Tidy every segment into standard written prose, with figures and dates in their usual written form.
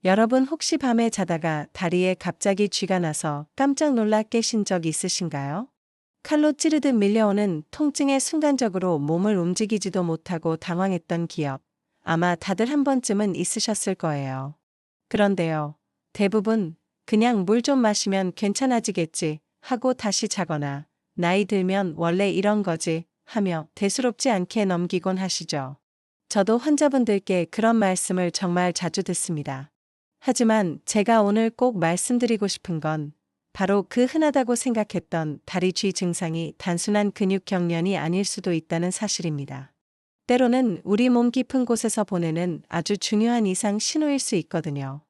여러분 혹시 밤에 자다가 다리에 갑자기 쥐가 나서 깜짝 놀라 깨신 적 있으신가요? 칼로 찌르듯 밀려오는 통증에 순간적으로 몸을 움직이지도 못하고 당황했던 기억. 아마 다들 한 번쯤은 있으셨을 거예요. 그런데요. 대부분 그냥 물 좀 마시면 괜찮아지겠지 하고 다시 자거나 나이 들면 원래 이런 거지 하며 대수롭지 않게 넘기곤 하시죠. 저도 환자분들께 그런 말씀을 정말 자주 듣습니다. 하지만 제가 오늘 꼭 말씀드리고 싶은 건 바로 그 흔하다고 생각했던 다리 쥐 증상이 단순한 근육 경련이 아닐 수도 있다는 사실입니다. 때로는 우리 몸 깊은 곳에서 보내는 아주 중요한 이상 신호일 수 있거든요.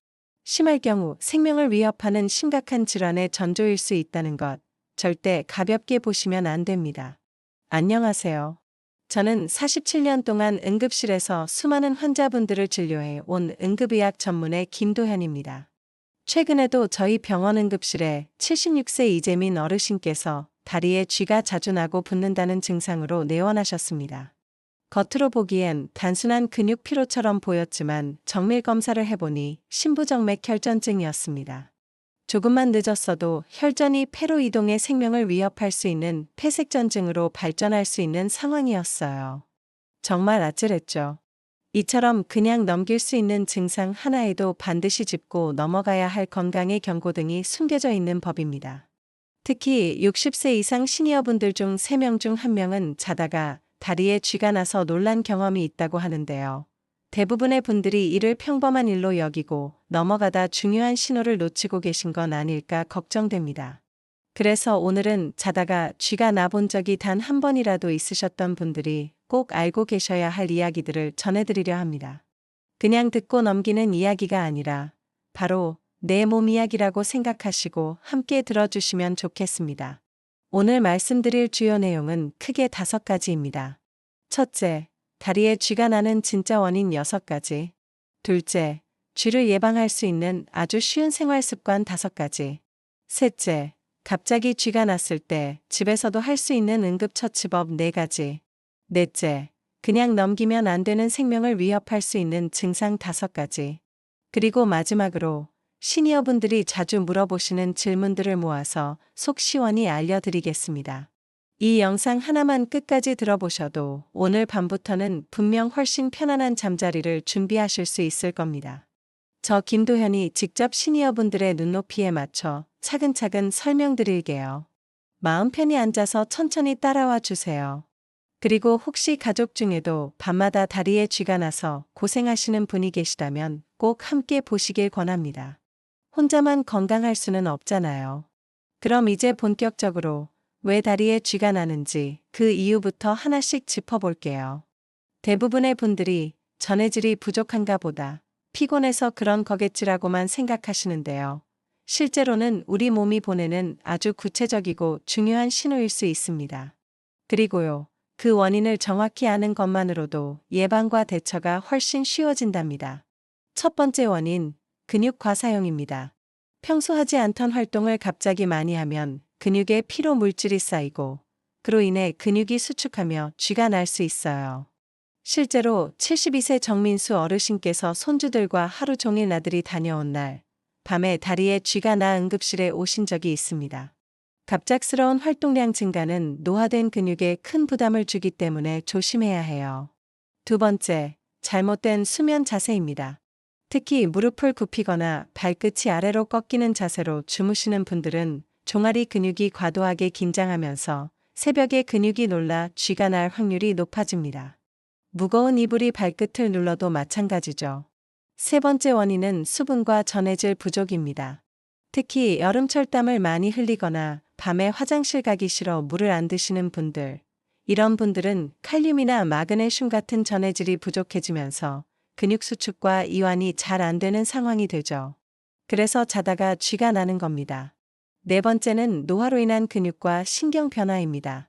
심할 경우 생명을 위협하는 심각한 질환의 전조일 수 있다는 것, 절대 가볍게 보시면 안 됩니다. 안녕하세요. 저는 47년 동안 응급실에서 수많은 환자분들을 진료해 온 응급의학 전문의 김도현입니다. 최근에도 저희 병원 응급실에 76세 이재민 어르신께서 다리에 쥐가 자주 나고 붓는다는 증상으로 내원하셨습니다. 겉으로 보기엔 단순한 근육 피로처럼 보였지만 정밀 검사를 해보니 심부정맥 혈전증이었습니다. 조금만 늦었어도 혈전이 폐로 이동해 생명을 위협할 수 있는 폐색전증으로 발전할 수 있는 상황이었어요. 정말 아찔했죠. 이처럼 그냥 넘길 수 있는 증상 하나에도 반드시 짚고 넘어가야 할 건강의 경고등이 숨겨져 있는 법입니다. 특히 60세 이상 시니어분들 중 3명 중 1명은 자다가 다리에 쥐가 나서 놀란 경험이 있다고 하는데요. 대부분의 분들이 이를 평범한 일로 여기고 넘어가다 중요한 신호를 놓치고 계신 건 아닐까 걱정됩니다. 그래서 오늘은 자다가 쥐가 나본 적이 단 한 번이라도 있으셨던 분들이 꼭 알고 계셔야 할 이야기들을 전해드리려 합니다. 그냥 듣고 넘기는 이야기가 아니라 바로 내 몸 이야기라고 생각하시고 함께 들어주시면 좋겠습니다. 오늘 말씀드릴 주요 내용은 크게 5가지입니다. 첫째, 다리에 쥐가 나는 진짜 원인 6가지. 둘째, 쥐를 예방할 수 있는 아주 쉬운 생활 습관 5가지. 셋째, 갑자기 쥐가 났을 때 집에서도 할 수 있는 응급처치법 4가지. 넷째, 그냥 넘기면 안 되는 생명을 위협할 수 있는 증상 5가지. 그리고 마지막으로 시니어분들이 자주 물어보시는 질문들을 모아서 속 시원히 알려드리겠습니다. 이 영상 하나만 끝까지 들어보셔도 오늘 밤부터는 분명 훨씬 편안한 잠자리를 준비하실 수 있을 겁니다. 저 김도현이 직접 시니어분들의 눈높이에 맞춰 차근차근 설명드릴게요. 마음 편히 앉아서 천천히 따라와 주세요. 그리고 혹시 가족 중에도 밤마다 다리에 쥐가 나서 고생하시는 분이 계시다면 꼭 함께 보시길 권합니다. 혼자만 건강할 수는 없잖아요. 그럼 이제 본격적으로 왜 다리에 쥐가 나는지 그 이유부터 하나씩 짚어볼게요. 대부분의 분들이 전해질이 부족한가 보다 피곤해서 그런 거겠지라고만 생각하시는데요. 실제로는 우리 몸이 보내는 아주 구체적이고 중요한 신호일 수 있습니다. 그리고요, 그 원인을 정확히 아는 것만으로도 예방과 대처가 훨씬 쉬워진답니다. 첫 번째 원인, 근육 과사용입니다. 평소 하지 않던 활동을 갑자기 많이 하면 근육에 피로 물질이 쌓이고 그로 인해 근육이 수축하며 쥐가 날 수 있어요. 실제로 72세 정민수 어르신께서 손주들과 하루 종일 나들이 다녀온 날 밤에 다리에 쥐가 나 응급실에 오신 적이 있습니다. 갑작스러운 활동량 증가는 노화된 근육에 큰 부담을 주기 때문에 조심해야 해요. 두 번째, 잘못된 수면 자세입니다. 특히 무릎을 굽히거나 발끝이 아래로 꺾이는 자세로 주무시는 분들은 종아리 근육이 과도하게 긴장하면서 새벽에 근육이 놀라 쥐가 날 확률이 높아집니다. 무거운 이불이 발끝을 눌러도 마찬가지죠. 세 번째 원인은 수분과 전해질 부족입니다. 특히 여름철 땀을 많이 흘리거나 밤에 화장실 가기 싫어 물을 안 드시는 분들, 이런 분들은 칼륨이나 마그네슘 같은 전해질이 부족해지면서 근육 수축과 이완이 잘 안 되는 상황이 되죠. 그래서 자다가 쥐가 나는 겁니다. 네 번째는 노화로 인한 근육과 신경 변화입니다.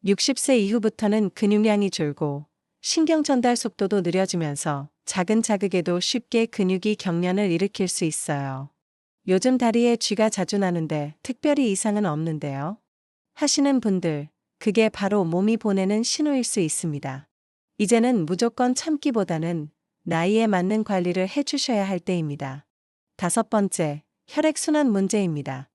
60세 이후부터는 근육량이 줄고 신경 전달 속도도 느려지면서 작은 자극에도 쉽게 근육이 경련을 일으킬 수 있어요. 요즘 다리에 쥐가 자주 나는데 특별히 이상은 없는데요. 하시는 분들, 그게 바로 몸이 보내는 신호일 수 있습니다. 이제는 무조건 참기보다는 나이에 맞는 관리를 해주셔야 할 때입니다. 5번째, 혈액순환 문제입니다.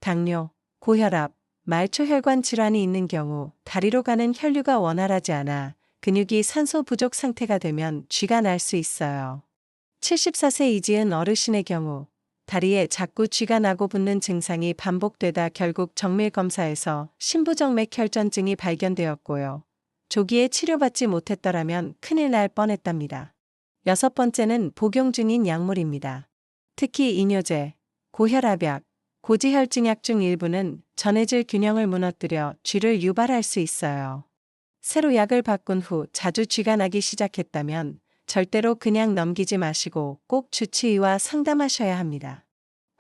당뇨, 고혈압, 말초혈관 질환이 있는 경우 다리로 가는 혈류가 원활하지 않아 근육이 산소 부족 상태가 되면 쥐가 날 수 있어요. 74세 이지은 어르신의 경우 다리에 자꾸 쥐가 나고 붓는 증상이 반복되다 결국 정밀 검사에서 심부정맥혈전증이 발견되었고요. 조기에 치료받지 못했더라면 큰일 날 뻔했답니다. 6번째는 복용 중인 약물입니다. 특히 이뇨제, 고혈압약, 고지혈증약 중 일부는 전해질 균형을 무너뜨려 쥐를 유발할 수 있어요. 새로 약을 바꾼 후 자주 쥐가 나기 시작했다면 절대로 그냥 넘기지 마시고 꼭 주치의와 상담하셔야 합니다.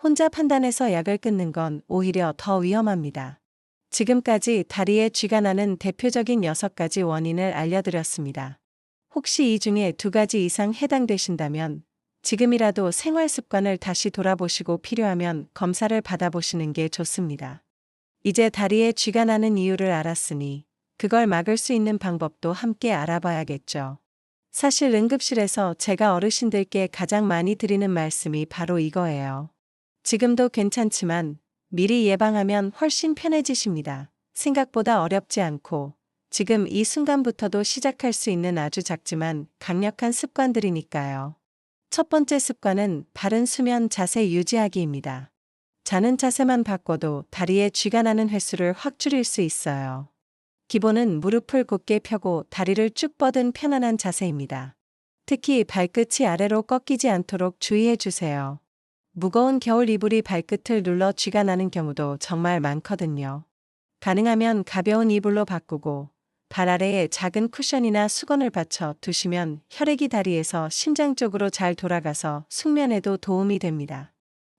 혼자 판단해서 약을 끊는 건 오히려 더 위험합니다. 지금까지 다리에 쥐가 나는 대표적인 6가지 원인을 알려드렸습니다. 혹시 이 중에 2가지 이상 해당되신다면 지금이라도 생활 습관을 다시 돌아보시고 필요하면 검사를 받아보시는 게 좋습니다. 이제 다리에 쥐가 나는 이유를 알았으니 그걸 막을 수 있는 방법도 함께 알아봐야겠죠. 사실 응급실에서 제가 어르신들께 가장 많이 드리는 말씀이 바로 이거예요. 지금도 괜찮지만 미리 예방하면 훨씬 편해지십니다. 생각보다 어렵지 않고 지금 이 순간부터도 시작할 수 있는 아주 작지만 강력한 습관들이니까요. 첫 번째 습관은 바른 수면 자세 유지하기입니다. 자는 자세만 바꿔도 다리에 쥐가 나는 횟수를 확 줄일 수 있어요. 기본은 무릎을 곧게 펴고 다리를 쭉 뻗은 편안한 자세입니다. 특히 발끝이 아래로 꺾이지 않도록 주의해 주세요. 무거운 겨울 이불이 발끝을 눌러 쥐가 나는 경우도 정말 많거든요. 가능하면 가벼운 이불로 바꾸고 발 아래에 작은 쿠션이나 수건을 받쳐 두시면 혈액이 다리에서 심장 쪽으로 잘 돌아가서 숙면에도 도움이 됩니다.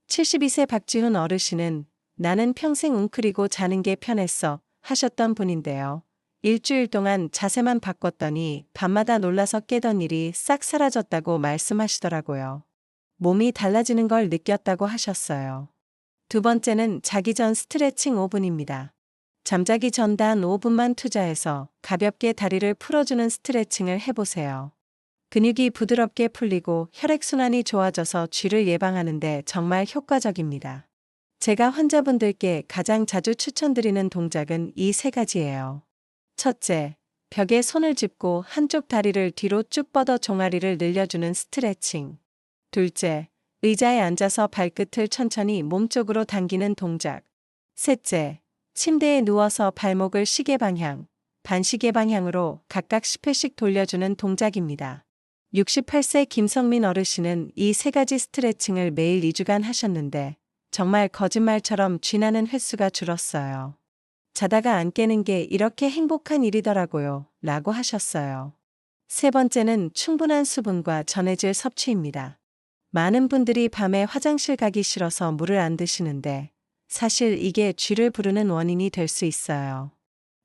72세 박지훈 어르신은 나는 평생 웅크리고 자는 게 편했어 하셨던 분인데요. 일주일 동안 자세만 바꿨더니 밤마다 놀라서 깨던 일이 싹 사라졌다고 말씀하시더라고요. 몸이 달라지는 걸 느꼈다고 하셨어요. 2번째는 자기 전 스트레칭 5분입니다. 잠자기 전 단 5분만 투자해서 가볍게 다리를 풀어주는 스트레칭을 해보세요. 근육이 부드럽게 풀리고 혈액순환이 좋아져서 쥐를 예방하는데 정말 효과적입니다. 제가 환자분들께 가장 자주 추천드리는 동작은 이 3가지예요. 첫째, 벽에 손을 짚고 한쪽 다리를 뒤로 쭉 뻗어 종아리를 늘려주는 스트레칭. 둘째, 의자에 앉아서 발끝을 천천히 몸쪽으로 당기는 동작. 셋째, 침대에 누워서 발목을 시계 방향, 반시계 방향으로 각각 10회씩 돌려주는 동작입니다. 68세 김성민 어르신은 이 3가지 스트레칭을 매일 2주간 하셨는데 정말 거짓말처럼 쥐나는 횟수가 줄었어요. 자다가 안 깨는 게 이렇게 행복한 일이더라고요. 라고 하셨어요. 3번째는 충분한 수분과 전해질 섭취입니다. 많은 분들이 밤에 화장실 가기 싫어서 물을 안 드시는데 사실 이게 쥐를 부르는 원인이 될 수 있어요.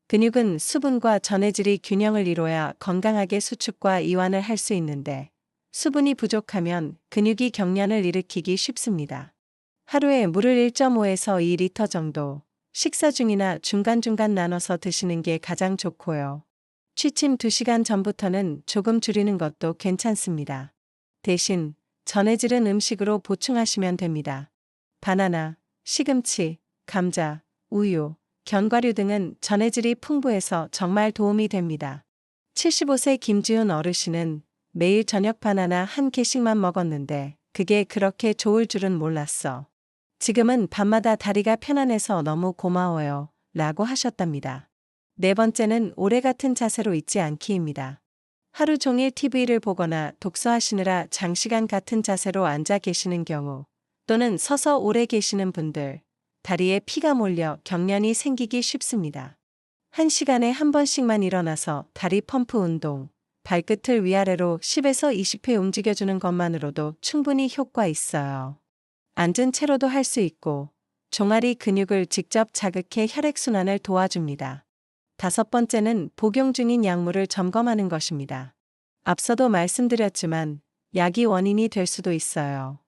근육은 수분과 전해질이 균형을 이뤄야 건강하게 수축과 이완을 할 수 있는데 수분이 부족하면 근육이 경련을 일으키기 쉽습니다. 하루에 물을 1.5에서 2리터 정도 식사 중이나 중간중간 나눠서 드시는 게 가장 좋고요. 취침 2시간 전부터는 조금 줄이는 것도 괜찮습니다. 대신 전해질은 음식으로 보충하시면 됩니다. 바나나, 시금치, 감자, 우유, 견과류 등은 전해질이 풍부해서 정말 도움이 됩니다. 75세 김지훈 어르신은 매일 저녁 바나나 1개씩만 먹었는데 그게 그렇게 좋을 줄은 몰랐어. 지금은 밤마다 다리가 편안해서 너무 고마워요. 라고 하셨답니다. 4번째는 오래 같은 자세로 있지 않기입니다. 하루 종일 TV를 보거나 독서하시느라 장시간 같은 자세로 앉아 계시는 경우 또는 서서 오래 계시는 분들, 다리에 피가 몰려 경련이 생기기 쉽습니다. 1시간에 한 번씩만 일어나서 다리 펌프 운동, 발끝을 위아래로 10에서 20회 움직여주는 것만으로도 충분히 효과 있어요. 앉은 채로도 할 수 있고 종아리 근육을 직접 자극해 혈액순환을 도와줍니다. 5번째는 복용 중인 약물을 점검하는 것입니다. 앞서도 말씀드렸지만 약이 원인이 될 수도 있어요.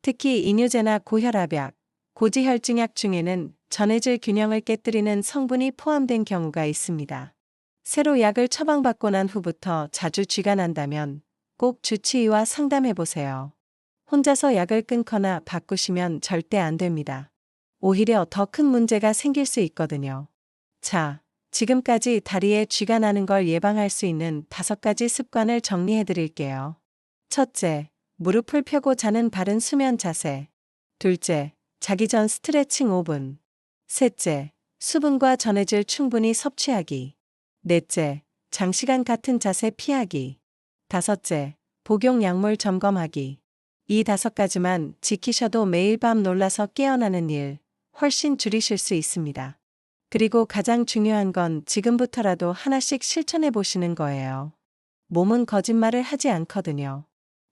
특히 이뇨제나 고혈압약, 고지혈증약 중에는 전해질 균형을 깨뜨리는 성분이 포함된 경우가 있습니다. 새로 약을 처방받고 난 후부터 자주 쥐가 난다면 꼭 주치의와 상담해보세요. 혼자서 약을 끊거나 바꾸시면 절대 안 됩니다. 오히려 더 큰 문제가 생길 수 있거든요. 자, 지금까지 다리에 쥐가 나는 걸 예방할 수 있는 5가지 습관을 정리해 드릴게요. 첫째, 무릎을 펴고 자는 바른 수면 자세. 둘째, 자기 전 스트레칭 5분. 셋째, 수분과 전해질 충분히 섭취하기. 넷째, 장시간 같은 자세 피하기. 다섯째, 복용 약물 점검하기. 이 5가지만 지키셔도 매일 밤 놀라서 깨어나는 일, 훨씬 줄이실 수 있습니다. 그리고 가장 중요한 건 지금부터라도 하나씩 실천해 보시는 거예요. 몸은 거짓말을 하지 않거든요.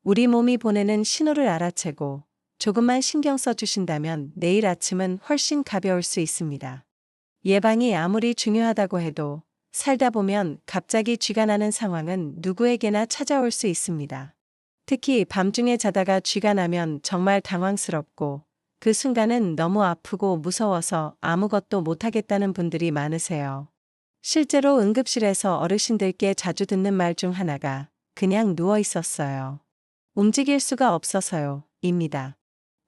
우리 몸이 보내는 신호를 알아채고 조금만 신경 써주신다면 내일 아침은 훨씬 가벼울 수 있습니다. 예방이 아무리 중요하다고 해도 살다 보면 갑자기 쥐가 나는 상황은 누구에게나 찾아올 수 있습니다. 특히 밤중에 자다가 쥐가 나면 정말 당황스럽고 그 순간은 너무 아프고 무서워서 아무것도 못하겠다는 분들이 많으세요. 실제로 응급실에서 어르신들께 자주 듣는 말 중 하나가 그냥 누워 있었어요. 움직일 수가 없어서요, 입니다.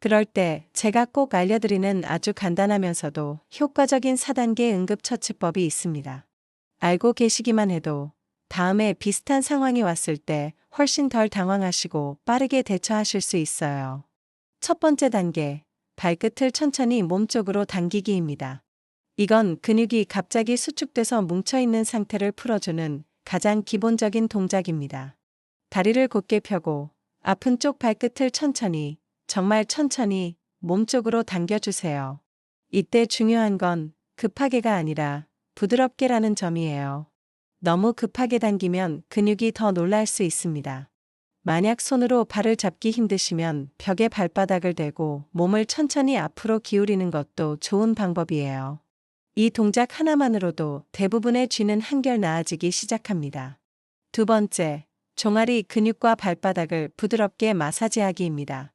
그럴 때 제가 꼭 알려드리는 아주 간단하면서도 효과적인 4단계 응급처치법이 있습니다. 알고 계시기만 해도 다음에 비슷한 상황이 왔을 때 훨씬 덜 당황하시고 빠르게 대처하실 수 있어요. 첫 번째 단계, 발끝을 천천히 몸쪽으로 당기기입니다. 이건 근육이 갑자기 수축돼서 뭉쳐있는 상태를 풀어주는 가장 기본적인 동작입니다. 다리를 곧게 펴고 아픈 쪽 발끝을 천천히, 정말 천천히 몸쪽으로 당겨주세요. 이때 중요한 건 급하게가 아니라 부드럽게라는 점이에요. 너무 급하게 당기면 근육이 더 놀랄 수 있습니다. 만약 손으로 발을 잡기 힘드시면 벽에 발바닥을 대고 몸을 천천히 앞으로 기울이는 것도 좋은 방법이에요. 이 동작 하나만으로도 대부분의 쥐는 한결 나아지기 시작합니다. 두 번째, 종아리 근육과 발바닥을 부드럽게 마사지하기입니다.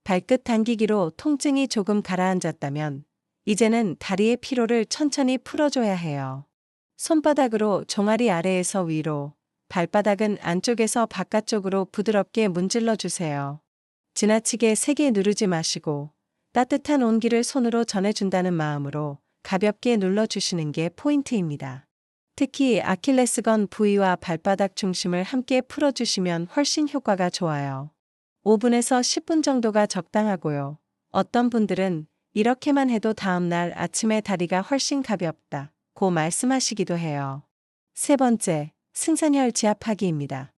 발끝 당기기로 통증이 조금 가라앉았다면 이제는 다리의 피로를 천천히 풀어줘야 해요. 손바닥으로 종아리 아래에서 위로, 발바닥은 안쪽에서 바깥쪽으로 부드럽게 문질러 주세요. 지나치게 세게 누르지 마시고 따뜻한 온기를 손으로 전해준다는 마음으로 가볍게 눌러주시는 게 포인트입니다. 특히 아킬레스건 부위와 발바닥 중심을 함께 풀어주시면 훨씬 효과가 좋아요. 5분에서 10분 정도가 적당하고요. 어떤 분들은 이렇게만 해도 다음날 아침에 다리가 훨씬 가볍다고 말씀하시기도 해요. 세 번째, 승산혈 지압하기입니다.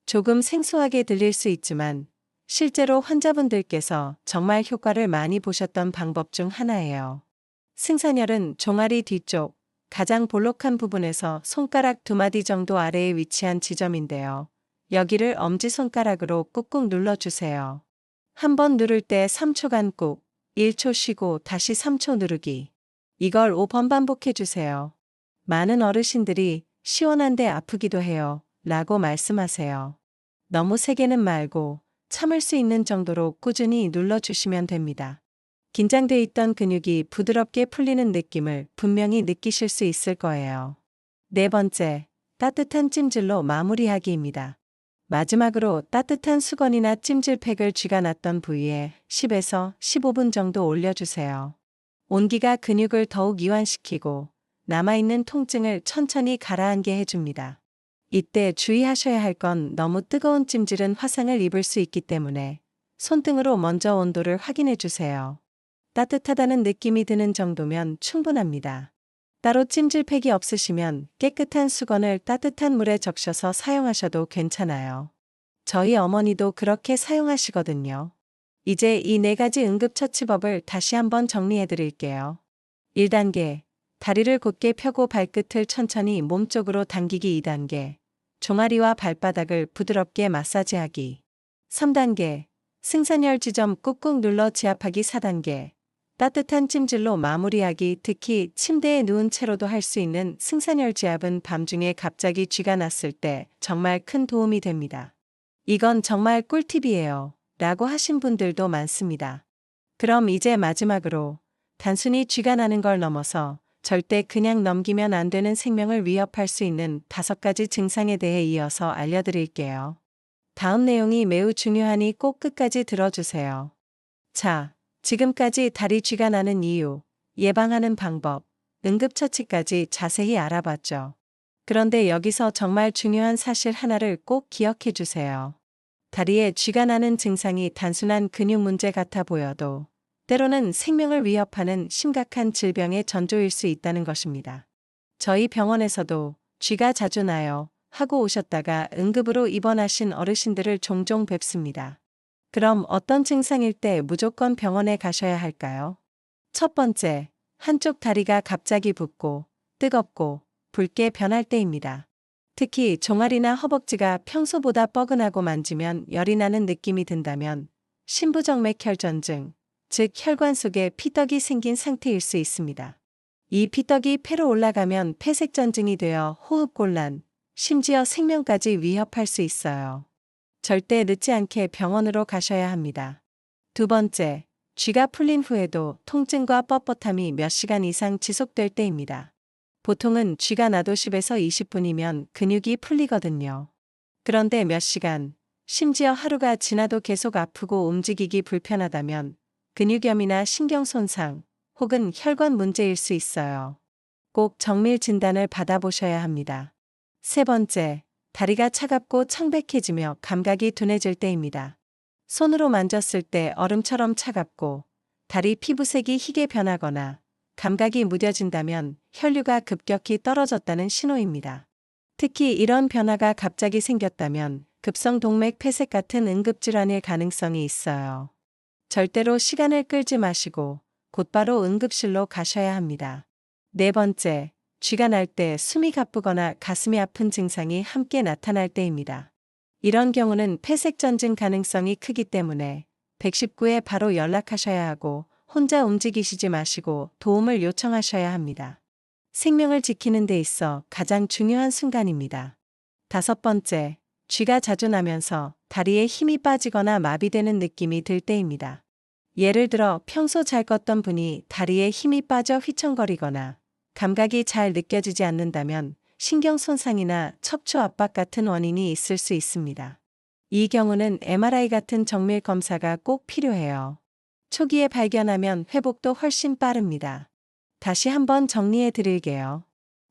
조금 생소하게 들릴 수 있지만 실제로 환자분들께서 정말 효과를 많이 보셨던 방법 중 하나예요. 승산혈은 종아리 뒤쪽, 가장 볼록한 부분에서 손가락 2마디 정도 아래에 위치한 지점인데요. 여기를 엄지손가락으로 꾹꾹 눌러주세요. 한 번 누를 때 3초간 꾹, 1초 쉬고 다시 3초 누르기. 이걸 5번 반복해주세요. 많은 어르신들이 시원한데 아프기도 해요 라고 말씀하세요. 너무 세게는 말고 참을 수 있는 정도로 꾸준히 눌러주시면 됩니다. 긴장돼 있던 근육이 부드럽게 풀리는 느낌을 분명히 느끼실 수 있을 거예요. 네 번째, 따뜻한 찜질로 마무리하기입니다. 마지막으로 따뜻한 수건이나 찜질팩을 쥐가 났던 부위에 10에서 15분 정도 올려주세요. 온기가 근육을 더욱 이완시키고 남아있는 통증을 천천히 가라앉게 해줍니다. 이때 주의하셔야 할 건 너무 뜨거운 찜질은 화상을 입을 수 있기 때문에 손등으로 먼저 온도를 확인해 주세요. 따뜻하다는 느낌이 드는 정도면 충분합니다. 따로 찜질팩이 없으시면 깨끗한 수건을 따뜻한 물에 적셔서 사용하셔도 괜찮아요. 저희 어머니도 그렇게 사용하시거든요. 이제 이 4가지 응급처치법을 다시 한번 정리해 드릴게요. 1단계, 다리를 곧게 펴고 발끝을 천천히 몸쪽으로 당기기. 2단계, 종아리와 발바닥을 부드럽게 마사지하기. 3단계, 승산혈 지점 꾹꾹 눌러 지압하기. 4단계, 따뜻한 찜질로 마무리하기. 특히 침대에 누운 채로도 할 수 있는 승산혈 지압은 밤중에 갑자기 쥐가 났을 때 정말 큰 도움이 됩니다. 이건 정말 꿀팁이에요 라고 하신 분들도 많습니다. 그럼 이제 마지막으로 단순히 쥐가 나는 걸 넘어서 절대 그냥 넘기면 안 되는 생명을 위협할 수 있는 5가지 증상에 대해 이어서 알려드릴게요. 다음 내용이 매우 중요하니 꼭 끝까지 들어주세요. 자, 지금까지 다리 쥐가 나는 이유, 예방하는 방법, 응급처치까지 자세히 알아봤죠. 그런데 여기서 정말 중요한 사실 하나를 꼭 기억해 주세요. 다리에 쥐가 나는 증상이 단순한 근육 문제 같아 보여도 때로는 생명을 위협하는 심각한 질병의 전조일 수 있다는 것입니다. 저희 병원에서도 쥐가 자주 나요 하고 오셨다가 응급으로 입원하신 어르신들을 종종 뵙습니다. 그럼 어떤 증상일 때 무조건 병원에 가셔야 할까요? 첫 번째, 한쪽 다리가 갑자기 붓고 뜨겁고 붉게 변할 때입니다. 특히 종아리나 허벅지가 평소보다 뻐근하고 만지면 열이 나는 느낌이 든다면 심부정맥혈전증, 즉 혈관 속에 피떡이 생긴 상태일 수 있습니다. 이 피떡이 폐로 올라가면 폐색전증이 되어 호흡곤란, 심지어 생명까지 위협할 수 있어요. 절대 늦지 않게 병원으로 가셔야 합니다. 두 번째, 쥐가 풀린 후에도 통증과 뻣뻣함이 몇 시간 이상 지속될 때입니다. 보통은 쥐가 나도 10에서 20분이면 근육이 풀리거든요. 그런데 몇 시간, 심지어 하루가 지나도 계속 아프고 움직이기 불편하다면 근육염이나 신경 손상 혹은 혈관 문제일 수 있어요. 꼭 정밀 진단을 받아보셔야 합니다. 세 번째, 다리가 차갑고 창백해지며 감각이 둔해질 때입니다. 손으로 만졌을 때 얼음처럼 차갑고 다리 피부색이 희게 변하거나 감각이 무뎌진다면 혈류가 급격히 떨어졌다는 신호입니다. 특히 이런 변화가 갑자기 생겼다면 급성 동맥 폐색 같은 응급질환일 가능성이 있어요. 절대로 시간을 끌지 마시고 곧바로 응급실로 가셔야 합니다. 네 번째, 쥐가 날 때 숨이 가쁘거나 가슴이 아픈 증상이 함께 나타날 때입니다. 이런 경우는 폐색전증 가능성이 크기 때문에 119에 바로 연락하셔야 하고 혼자 움직이시지 마시고 도움을 요청하셔야 합니다. 생명을 지키는 데 있어 가장 중요한 순간입니다. 다섯 번째, 쥐가 자주 나면서 다리에 힘이 빠지거나 마비되는 느낌이 들 때입니다. 예를 들어 평소 잘 걷던 분이 다리에 힘이 빠져 휘청거리거나 감각이 잘 느껴지지 않는다면 신경 손상이나 척추 압박 같은 원인이 있을 수 있습니다. 이 경우는 MRI 같은 정밀 검사가 꼭 필요해요. 초기에 발견하면 회복도 훨씬 빠릅니다. 다시 한번 정리해 드릴게요.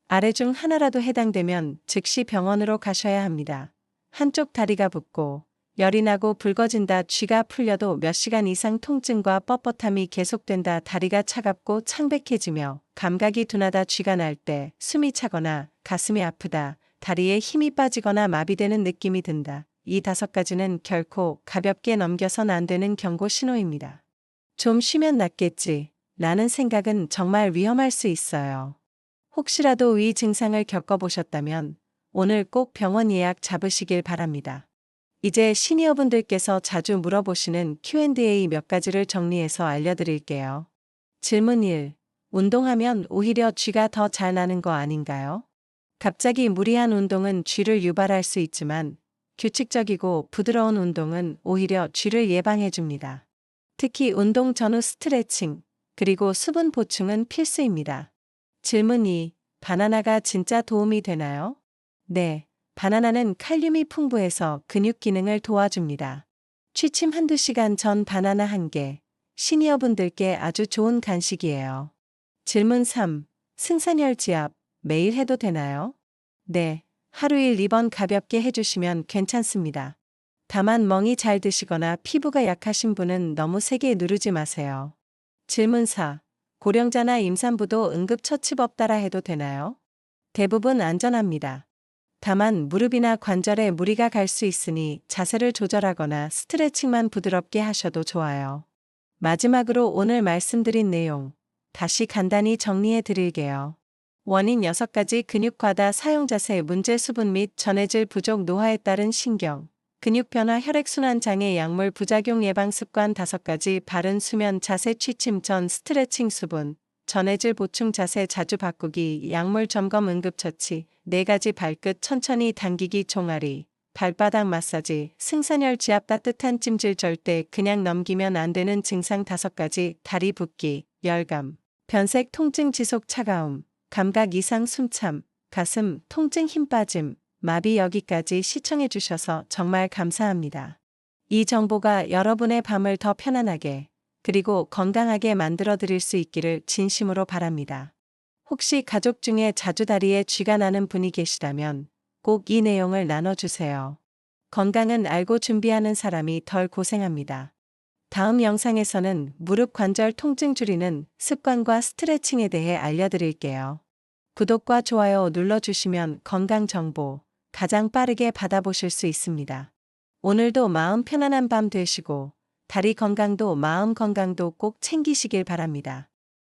아래 중 하나라도 해당되면 즉시 병원으로 가셔야 합니다. 한쪽 다리가 붓고 열이 나고 붉어진다, 쥐가 풀려도 몇 시간 이상 통증과 뻣뻣함이 계속된다, 다리가 차갑고 창백해지며 감각이 둔하다, 쥐가 날 때 숨이 차거나 가슴이 아프다, 다리에 힘이 빠지거나 마비되는 느낌이 든다. 이 5가지는 결코 가볍게 넘겨선 안 되는 경고 신호입니다. 좀 쉬면 낫겠지 라는 생각은 정말 위험할 수 있어요. 혹시라도 위 증상을 겪어보셨다면 오늘 꼭 병원 예약 잡으시길 바랍니다. 이제 시니어분들께서 자주 물어보시는 Q&A 몇 가지를 정리해서 알려드릴게요. 질문 1. 운동하면 오히려 쥐가 더 잘 나는 거 아닌가요? 갑자기 무리한 운동은 쥐를 유발할 수 있지만 규칙적이고 부드러운 운동은 오히려 쥐를 예방해줍니다. 특히 운동 전후 스트레칭, 그리고 수분 보충은 필수입니다. 질문 2. 바나나가 진짜 도움이 되나요? 네. 바나나는 칼륨이 풍부해서 근육 기능을 도와줍니다. 취침 한두 시간 전 바나나 1개, 시니어분들께 아주 좋은 간식이에요. 질문 3. 승산혈 지압, 매일 해도 되나요? 네, 하루 1, 2번 가볍게 해주시면 괜찮습니다. 다만 멍이 잘 드시거나 피부가 약하신 분은 너무 세게 누르지 마세요. 질문 4. 고령자나 임산부도 응급처치법 따라 해도 되나요? 대부분 안전합니다. 다만 무릎이나 관절에 무리가 갈 수 있으니 자세를 조절하거나 스트레칭만 부드럽게 하셔도 좋아요. 마지막으로 오늘 말씀드린 내용, 다시 간단히 정리해 드릴게요. 원인 6가지 근육 과다 사용 자세 문제 수분 및 전해질 부족 노화에 따른 신경, 근육 변화 혈액순환 장애 약물 부작용 예방 습관 5가지 바른 수면 자세 취침 전 스트레칭 수분, 전해질 보충 자세 자주 바꾸기 약물 점검 응급처치 4가지 발끝 천천히 당기기 종아리, 발바닥 마사지, 승산혈 지압 따뜻한 찜질 절대 그냥 넘기면 안 되는 증상 5가지 다리 붓기, 열감, 변색 통증 지속 차가움, 감각 이상 숨참, 가슴 통증 힘 빠짐, 마비 여기까지 시청해 주셔서 정말 감사합니다. 이 정보가 여러분의 밤을 더 편안하게 그리고 건강하게 만들어 드릴 수 있기를 진심으로 바랍니다. 혹시 가족 중에 자주 다리에 쥐가 나는 분이 계시다면 꼭 이 내용을 나눠주세요. 건강은 알고 준비하는 사람이 덜 고생합니다. 다음 영상에서는 무릎 관절 통증 줄이는 습관과 스트레칭에 대해 알려드릴게요. 구독과 좋아요 눌러주시면 건강 정보 가장 빠르게 받아보실 수 있습니다. 오늘도 마음 편안한 밤 되시고 다리 건강도 마음 건강도 꼭 챙기시길 바랍니다.